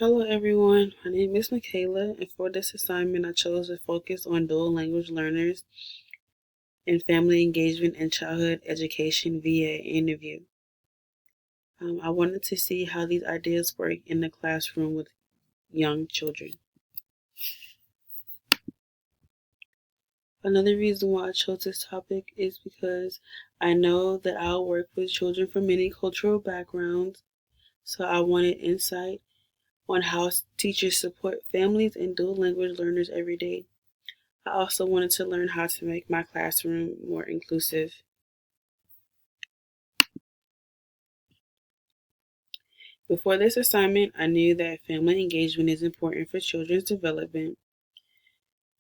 Hello everyone, my name is Michaela, and for this assignment I chose to focus on dual language learners and family engagement and childhood education via interview. I wanted to see how these ideas work in the classroom with young children. Another reason why I chose this topic is because I know that I'll work with children from many cultural backgrounds, so I wanted insight on how teachers support families and dual language learners every day. I also wanted to learn how to make my classroom more inclusive. Before this assignment, I knew that family engagement is important for children's development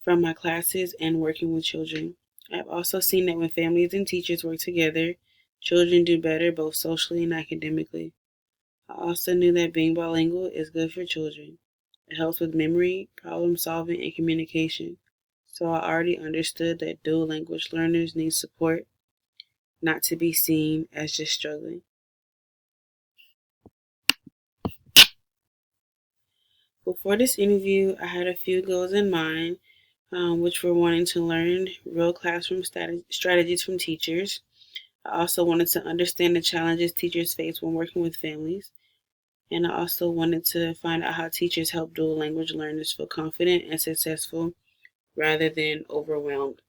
from my classes and working with children. I've also seen that when families and teachers work together, children do better both socially and academically. I also knew that being bilingual is good for children. It helps with memory, problem solving, and communication. So I already understood that dual language learners need support, not to be seen as just struggling. Before this interview, I had a few goals in mind, which were wanting to learn real classroom strategies from teachers. I also wanted to understand the challenges teachers face when working with families. And I also wanted to find out how teachers help dual language learners feel confident and successful rather than overwhelmed.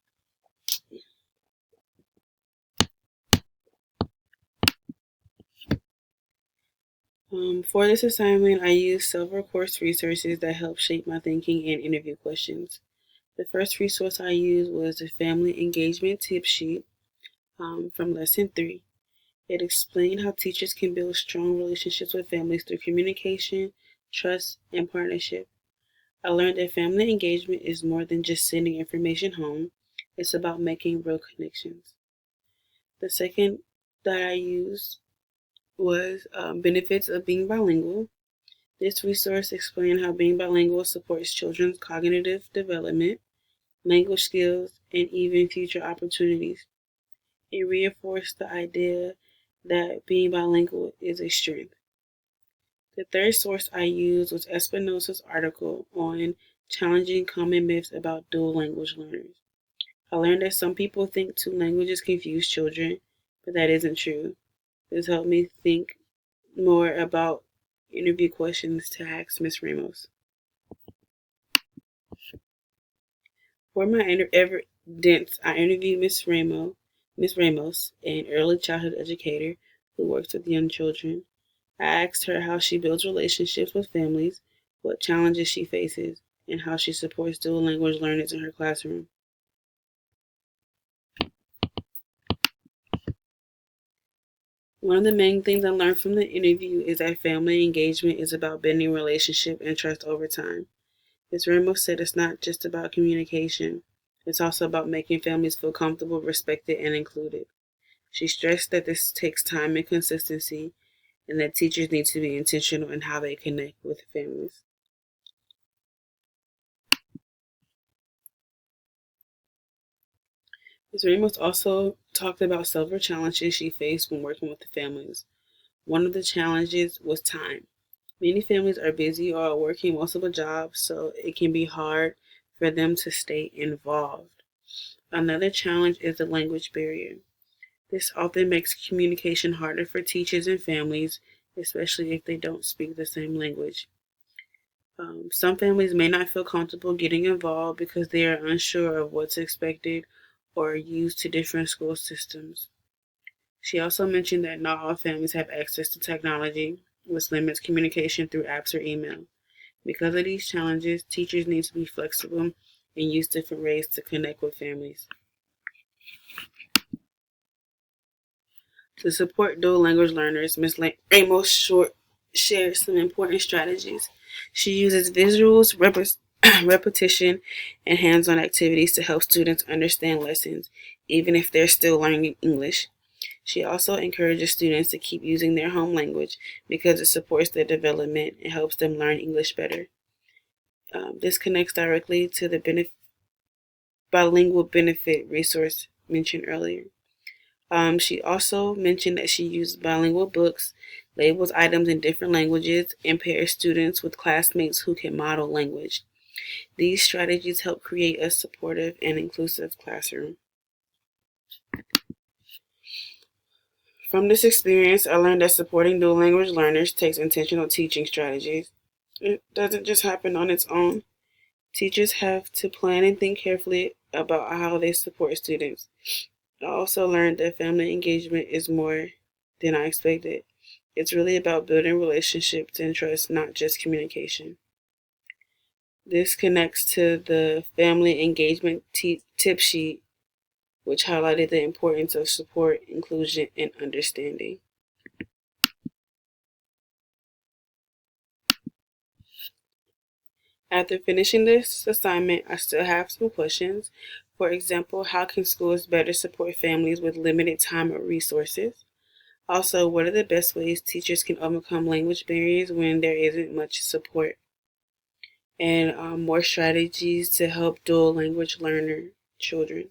For this assignment, I used several course resources that helped shape my thinking and interview questions. The first resource I used was the Family Engagement Tip Sheet from Lesson 3. It explained how teachers can build strong relationships with families through communication, trust, and partnership. I learned that family engagement is more than just sending information home, it's about making real connections. The second that I used was Benefits of Being Bilingual. This resource explained how being bilingual supports children's cognitive development, language skills, and even future opportunities. It reinforced the idea that being bilingual is a strength. The third source I used was Espinosa's article on challenging common myths about dual language learners. I learned that some people think two languages confuse children, but that isn't true. This helped me think more about interview questions to ask Miss Ramos. For my evidence, I interviewed Miss Ramos, an early childhood educator who works with young children. I asked her how she builds relationships with families, what challenges she faces, and how she supports dual language learners in her classroom. One of the main things I learned from the interview is that family engagement is about building relationship and trust over time. Ms. Ramos said it's not just about communication, it's also about making families feel comfortable, respected, and included. She stressed that this takes time and consistency, and that teachers need to be intentional in how they connect with families. Ms. Ramos also talked about several challenges she faced when working with the families. One of the challenges was time. Many families are busy or are working multiple jobs, so it can be hard for them to stay involved. Another challenge is the language barrier. This often makes communication harder for teachers and families, especially if they don't speak the same language. Some families may not feel comfortable getting involved because they are unsure of what's expected or are used to different school systems. She also mentioned that not all families have access to technology, which limits communication through apps or email. Because of these challenges, teachers need to be flexible and use different ways to connect with families. To support dual language learners, Ms. Ramos shared some important strategies. She uses visuals, repetition, and hands-on activities to help students understand lessons, even if they're still learning English. She also encourages students to keep using their home language because it supports their development and helps them learn English better. This connects directly to the bilingual benefit resource mentioned earlier. She also mentioned that she used bilingual books labels items in different languages, and pairs students with classmates who can model language. These strategies help create a supportive and inclusive classroom. From this experience, I learned that supporting dual language learners takes intentional teaching strategies. It doesn't just happen on its own. Teachers have to plan and think carefully about how they support students. I also learned that family engagement is more than I expected. It's really about building relationships and trust, not just communication. This connects to the family engagement tip sheet, which highlighted the importance of support, inclusion, and understanding. After finishing this assignment, I still have some questions. For example, how can schools better support families with limited time or resources? Also, what are the best ways teachers can overcome language barriers when there isn't much support? And more strategies to help dual language learner children.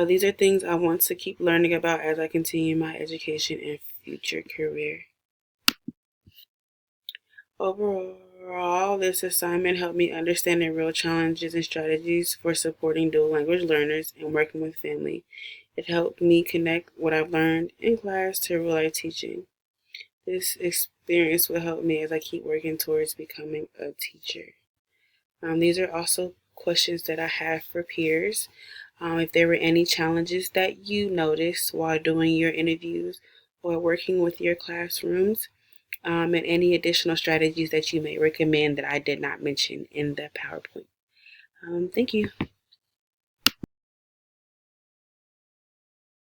These are things I want to keep learning about as I continue my education and future career. Overall, this assignment helped me understand the real challenges and strategies for supporting dual language learners and working with family. It helped me connect what I've learned in class to real life teaching. This experience will help me as I keep working towards becoming a teacher. These are also questions that I have for peers. If there were any challenges that you noticed while doing your interviews or working with your classrooms, and any additional strategies that you may recommend that I did not mention in the PowerPoint. Thank you.